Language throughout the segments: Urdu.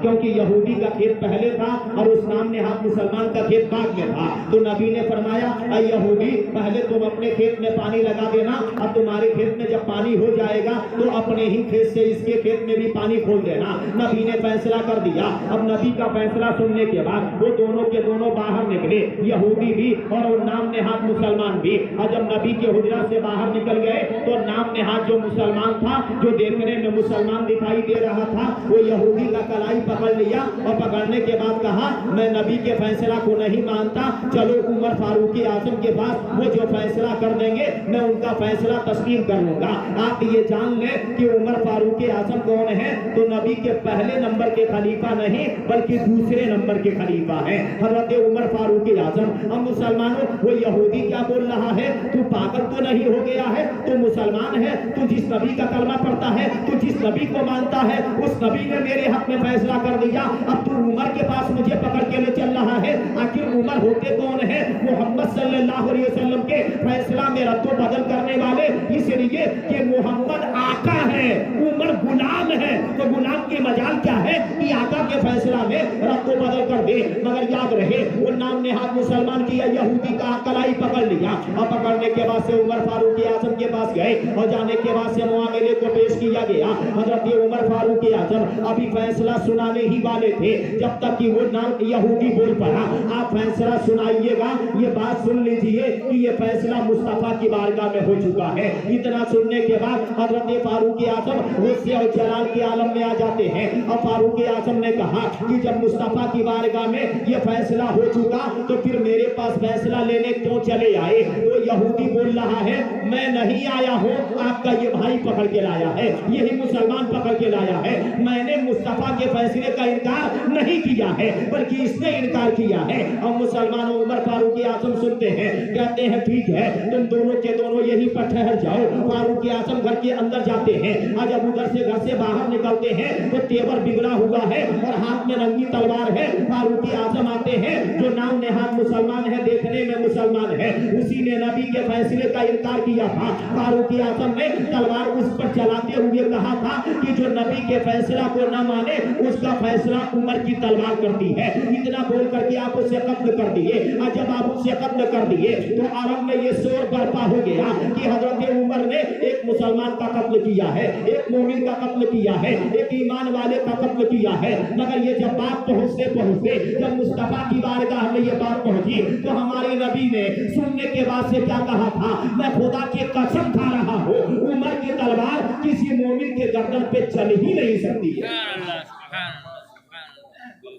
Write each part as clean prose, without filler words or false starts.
کیونکہ یہودی کا کھیت پہلے تھا اور اس نام نہاد مسلمان کا کھیت بعد میں تھا. تو نبی نے فرمایا اے یہودی پہلے تم اپنے کھیت میں پانی لگا دینا, اب تمہارے کھیت میں جب پانی ہو جائے گا تو اپنے ہی کھیت سے اس کے کھیت میں بھی پانی کھول دینا. نبی نے فیصلہ کر دیا. اب نبی کا فیصلہ سننے کے بعد وہ دونوں کے دونوں باہر نکلے, یہودی بھی اور وہ نام نہاد مسلمان بھی. اور جب نبی کے حجرہ سے باہر نکل گئے تو نام نہاد جو مسلمان تھا, جو دیکھنے میں مسلمان دکھائی دے رہا تھا, وہ یہودی کا کلائی پکڑ لیا اور پکڑنے کے بعد کہا میں نبی کے فیصلہ کو نہیں مانتا, چلو عمر فاروق اعظم کے پاس, وہ جو فیصلہ کر دیں گے میں ان کا فیصلہ تسلیم کر لوں گا. آپ یہ جان لیں کہ عمر فاروق اعظم کون ہے, تو نبی کے پہلے نمبر کے خلیفہ نہیں بلکہ دوسرے نمبر کے خلیفہ ہیں, حضرت عمر فاروق اعظم. اب مسلمانوں وہ یہودی کیا بول رہا ہے, تو پاگل تو نہیں ہو گیا ہے, تو مسلمان ہے, تو جس نبی کا کلمہ پڑھتا ہے, تو جس نبی کو مانتا ہے, اس نبی نے میرے حق میں فیصلہ کر دیا, اب تو عمر کے پاس مجھے پکڑ کے لے چل رہا ہے. آخر عمر ہوتے کون ہے, محمد صلی اللہ علیہ وسلم کے فیصلہ میں رد و بدل کرنے والے, اس لیے کہ محمد آقا ہے, عمر غلام ہے, تو غلام کی مجال کیا ہے کہ آقا کے فیصلہ میں رد و بدل کر دے. مگر یاد رہے وہ نام نہاد مسلمان کیا, یہودی کا کلائی پکڑ لیا, اور پکڑنے کے بعد سے عمر فاروق اعظم کے پاس گئے, اور جانے کے بعد سے معاملے کو پیش کیا گیا. حضرت عمر فاروق اعظم ابھی فیصلہ سنانے ہی والے تھے جب تک کہ وہ نام یہودی بول پڑا, آپ فیصلہ سنائیے گا, یہ بات سن لیجئے کہ یہ فیصلہ مصطفیٰ کی بارگاہ میں ہو چکا ہے. اتنا سننے کے بعد حضرت فاروق اعظم غصے اور جلال کے عالم میں آ جاتے ہیں, اور فاروق اعظم نے کہا کہ جب مصطفیٰ کی بارگاہ میں یہ فیصلہ ہو چکا تو پھر میرے پاس فیصلہ لینے کیوں چلے آئے. تو یہودی بول رہا ہے میں نہیں آیا ہوں, آپ کا یہ بھائی پکڑ کے لایا ہے, یہی مسلمان پکڑ کے لایا ہے, میں نے مصطفیٰ کے فیصلے کا انکار نہیں کیا ہے بلکہ اس نے انکار کیا ہے. اور مسلمانوں عمر فاروق اعظم سنتے ہیں, کہتے ہیں ٹھیک ہے تم دونوں کے دونوں یہیں پر ٹھہر جاؤ. فاروق اعظم گھر کے اندر جاتے ہیں, اور جب ادھر سے گھر سے باہر نکلتے ہیں تو تیور بگڑا ہوا ہے اور ہاتھ میں رنگی تلوار ہے. فاروق اعظم آتے ہیں جو نام نہاد مسلمان ہے, دیکھنے میں مسلمان ہے, اسی نے نبی کے فیصلے کا انکار کیا تھا. فاروق اعظم نے تلوار اس پر چلاتے ہوئے کہا تھا کہ جو نبی کے فیصلہ کو نہ مانے اس کا فیصلہ عمر کی تلوار کرتی ہے. اتنا بول کر کے آپ اسے قتل کر دیے, اور جب آپ اسے قتل کر دیے تو عرب میں یہ شور برپا ہو گیا کہ حضرت عمر نے ایک مسلمان کا قتل کیا ہے, ایک مومن کا قتل کیا ہے, ایک ایمان والے کا قتل کیا ہے. مگر یہ جب بات پہنچتے پہنچتے جب مصطفیٰ کی بارگاہ میں یہ بات پہنچی تو ہمارے نبی نے سننے کے بعد سے کیا کہا تھا, میں خدا کی قسم کھا رہا ہوں عمر کی تلوار کسی مومن کے گردن پہ چل ہی نہیں سکتی ہے.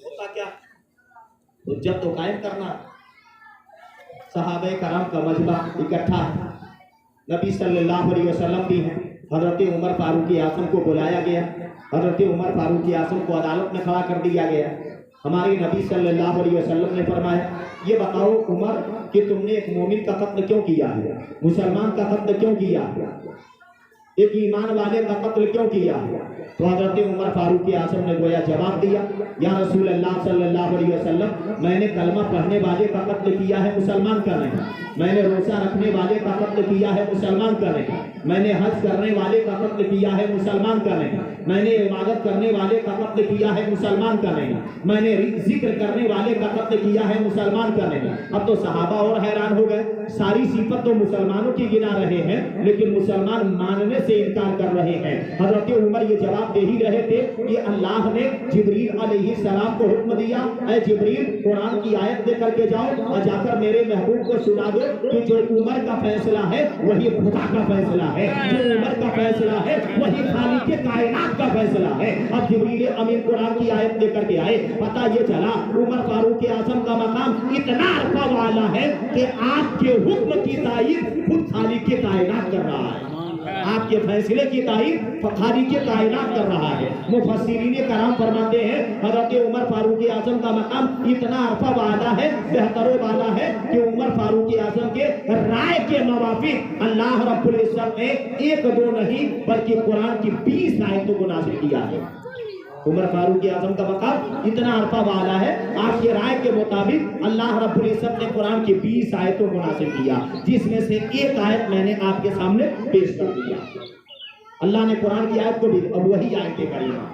ہوتا کیا حجت تو قائم کرنا. صحابہ کرام کا مجمع اکٹھا ہے, نبی صلی اللہ علیہ وسلم بھی ہیں, حضرت عمر فاروق اعظم کو بلایا گیا, حضرت عمر فاروق اعظم کو عدالت میں کھڑا کر دیا گیا. ہمارے نبی صلی اللہ علیہ وسلم نے فرمایا یہ بتاؤ عمر کہ تم نے ایک مومن کا قتل کیوں کیا ہے, مسلمان کا قتل کیوں کیا ہے, ایک ایمان والے کا قتل کیوں کیا ہے. تو حضرت عمر فاروق اعظم نے گویا جواب دیا, یا رسول اللہ صلی اللہ علیہ وسلم میں نے کلمہ پڑھنے والے کا قتل کیا ہے, مسلمان کا نہیں. میں نے روزہ رکھنے والے کا قتل کیا ہے, مسلمان کا نہیں. میں نے حج کرنے والے کا قتل کیا ہے, مسلمان کا نہیں. میں نے عبادت کرنے والے کا قتل کیا ہے, مسلمان کا نہیں. میں نے ذکر کرنے والے کا قتل کیا ہے, مسلمان کا نہیں. اب تو صحابہ اور حیران ہو گئے, ساری صفت تو مسلمانوں کی گنا رہے ہیں لیکن مسلمان ماننے سے انکار کر رہے ہیں. حضرت عمر یہ جواب دے ہی رہے تھے کہ اللہ نے جبریل علیہ السلام کو حکم دیا, اے جبریل قرآن کی آیت دے کر کے جاؤ اور جا کر میرے محبوب کو سنا دو کہ جو عمر کا فیصلہ ہے وہی خدا کا فیصلہ ہے, جو عمر کا فیصلہ ہے وہی خالق کائنات کا فیصلہ ہے. اب جبریل امین قرآن کی آیت دے کر کے آئے, پتہ یہ چلا عمر فاروق اعظم کا مقام اتنا عرفہ والا ہے کہ آپ کے حکم کی تائید خود خالق کائنات کر رہا ہے, آپ کے فیصلے کی تائید خالق کائنات کر رہا ہے. مفسرین کرام فرماتے ہیں حضرت عمر فاروق اعظم کا مقام اتنا عرفہ والا ہے, بہتر و بالا ہے کہ عمر فاروق اعظم کے رائے کے موافق اللہ رب العزت نے ایک دو نہیں بلکہ قرآن کی 20 آیتوں کو نازل کیا ہے. عمر فاروق اعظم کا مقام اتنا عرفہ والا ہے, آپ کی رائے کے مطابق اللہ رب العزت نے قرآن کی 20 آیتوں کو نازل کیا, جس میں سے ایک آیت میں نے آپ کے سامنے پیش کر دیا. اللہ نے قرآن کی آیت کو بھی, اب وہی آیتیں کریمہ